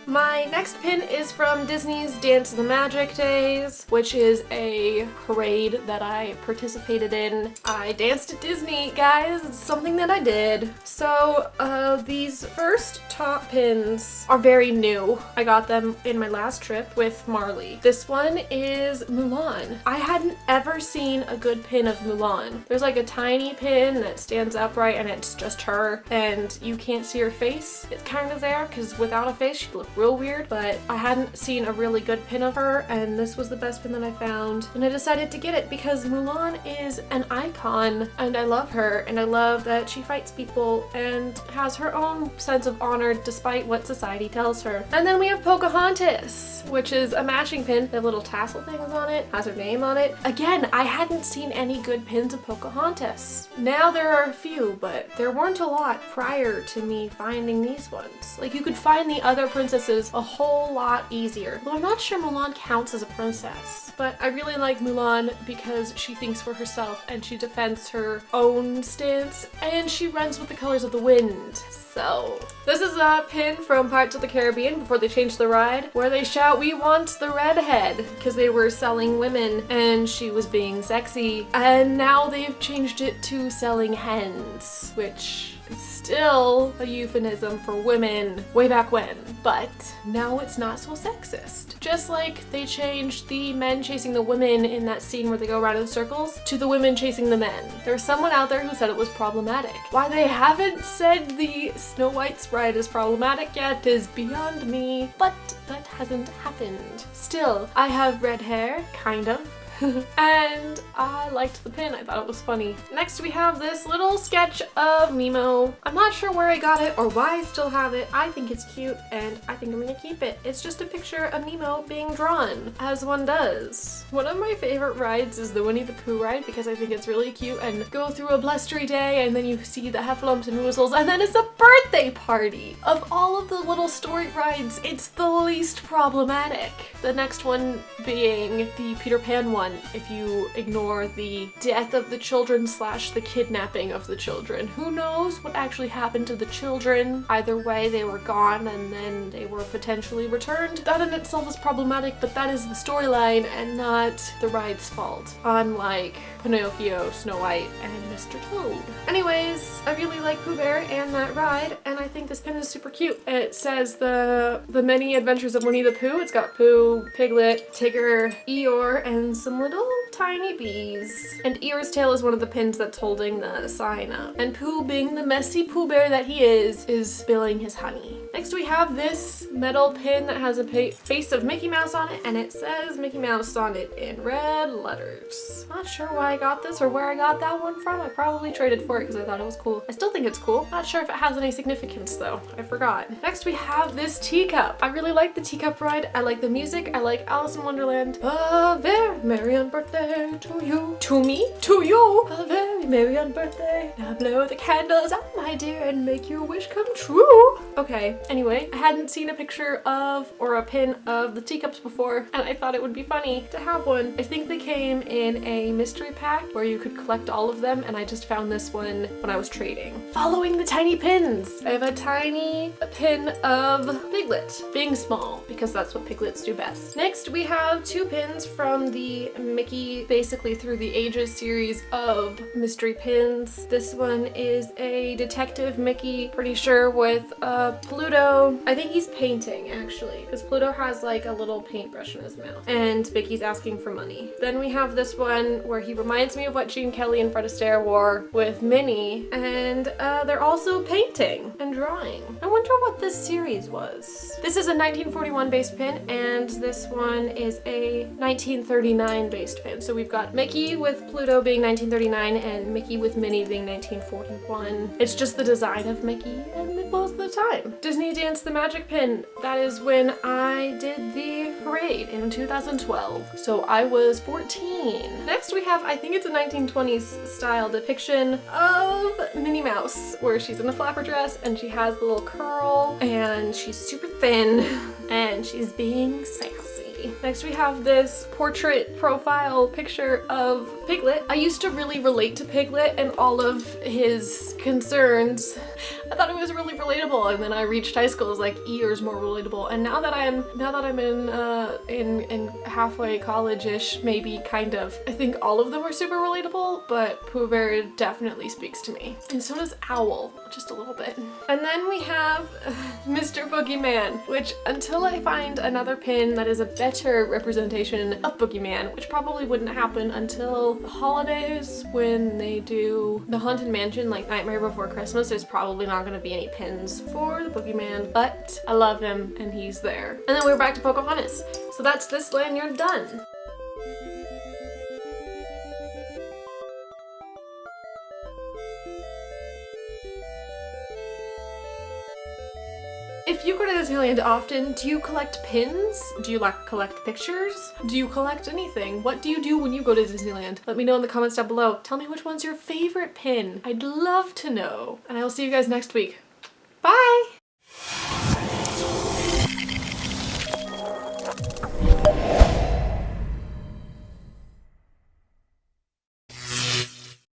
My next pin is from Disney's Dance of the Magic Days, which is a parade that I participated in. I danced at Disney, guys. It's something that I did. So these first top pins are very new. I got them in my last trip with Marley. This one is Mulan. I hadn't ever seen a good pin of Mulan. There's like a tiny pin that stands upright and it's just her and you can't see her face. It's kind of there because without a face she'd look real weird, but I hadn't seen a really good pin of her and this was the best pin that I found. And I decided to get it because Mulan is an icon and I love her and I love that she fights people and has her own sense of honor despite what society tells her. And then we have Pocahontas, which is a matching pin. They have little tassel things on it, has her name on it. Again, I hadn't seen any good pins of Pocahontas. Now there are a few, but there weren't a lot prior to me finding these ones. Like you could find the other princesses a whole lot easier. Well, I'm not sure Mulan counts as a princess, but I really like Mulan because she thinks for herself and she defends her own stance and she runs with the colors of the wind. So this is a pin from Pirates of the Caribbean before they changed the ride where they shout, "We want the redhead," because they were selling women and she was being sexy. And now they've changed it to selling hens, which is still a euphemism for women way back when, but now it's not so sexist. Just like they changed the men chasing the women in that scene where they go around in circles to the women chasing the men. There's someone out there who said it was problematic. Why they haven't said the Snow White's ride is problematic yet is beyond me, but that hasn't happened. Still, I have red hair, kind of. And I liked the pin. I thought it was funny. Next we have this little sketch of Nemo. I'm not sure where I got it or why I still have it. I think it's cute and I think I'm gonna keep it. It's just a picture of Nemo being drawn, as one does. One of my favorite rides is the Winnie the Pooh ride because I think it's really cute and go through a blustery day and then you see the heffalumps and woozles and then it's a birthday party. Of all of the little story rides, it's the least problematic. The next one being the Peter Pan one, if you ignore the death of the children / the kidnapping of the children. Who knows what actually happened to the children? Either way, they were gone and then they were potentially returned. That in itself is problematic, but that is the storyline and not the ride's fault. Unlike Pinocchio, Snow White, and Mr. Toad. Anyways, I really like Pooh Bear and that ride, and I think this pin is super cute. It says the many adventures of Winnie the Pooh. It's got Pooh, Piglet, Tigger, Eeyore, and some little tiny bees. And Eeyore's tail is one of the pins that's holding the sign up. And Pooh, being the messy Pooh Bear that he is spilling his honey. Next we have this metal pin that has a face of Mickey Mouse on it, and it says Mickey Mouse on it in red letters. Not sure why I got this or where I got that one from. I probably traded for it because I thought it was cool. I still think it's cool. Not sure if it has any significance though. I forgot. Next we have this teacup. I really like the teacup ride. I like the music. I like Alice in Wonderland. A very merry on birthday to you. To me? To you. A very merry on birthday. Now blow the candles out, my dear, and make your wish come true. Okay, anyway, I hadn't seen a picture of or a pin of the teacups before, and I thought it would be funny to have one. I think they came in a mystery pack where you could collect all of them, and I just found this one when I was trading. Following the tiny pins, I have a tiny pin of Piglet, being small, because that's what piglets do best. Next, we have two pins from the Mickey Basically Through the Ages series of mystery pins. This one is a Detective Mickey, pretty sure with Pluto. I think he's painting actually, because Pluto has like a little paintbrush in his mouth, and Mickey's asking for money. Then we have this one where he reminds me of what Gene Kelly and Fred Astaire wore with Minnie, and they're also painting and drawing. I wonder what this series was. This is a 1941 based pin, and this one is a 1939 based pin. So we've got Mickey with Pluto being 1939 and Mickey with Minnie being 1941. It's just the design of Mickey and it blows the time. Disney Dance the Magic pin. That is when I did the parade in 2012. So I was 14. Next we have, I think it's a 1920s style depiction of Minnie Mouse where she's in a flapper dress and she has the little curl and she's super thin and she's being sassy. Disney. Next we have this portrait profile picture of Piglet. I used to really relate to Piglet and all of his concerns. I thought it was really relatable, and then I reached high school, it was like years more relatable. And now that I'm in halfway college-ish, maybe kind of, I think all of them are super relatable, but Pooh Bear definitely speaks to me. And so does Owl, just a little bit. And then we have Mr. Boogeyman, which until I find another pin that is a better representation of Boogeyman, which probably wouldn't happen until the holidays when they do the Haunted Mansion, like Nightmare Before Christmas, there's probably not gonna be any pins for the Boogeyman, but I love him and he's there. And then we're back to Pocahontas. So that's this lanyard done. If you go to Disneyland often, do you collect pins? Do you like collect pictures? Do you collect anything? What do you do when you go to Disneyland? Let me know in the comments down below. Tell me which one's your favorite pin. I'd love to know. And I will see you guys next week. Bye!